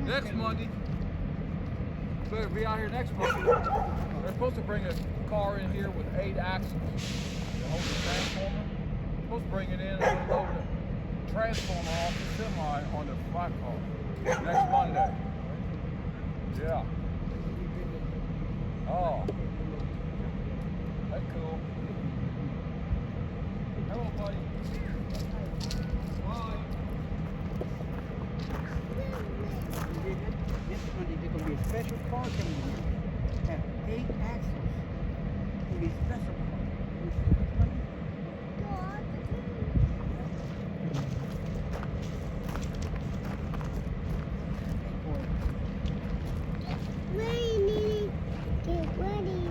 Next Monday, better be out here next Monday. They're supposed to bring a car in here with 8 axles to hold the transformer. They're supposed to bring it in and load the transformer off the semi on the flat car next Monday. Yeah. Oh. That's cool. Hello, buddy. Bye. This Monday there's gonna be a special car coming in. Have 8 axles. It's gonna be a special car. Rainy, get ready.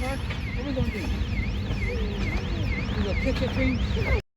park? What are we gonna do? We gonna catch that train?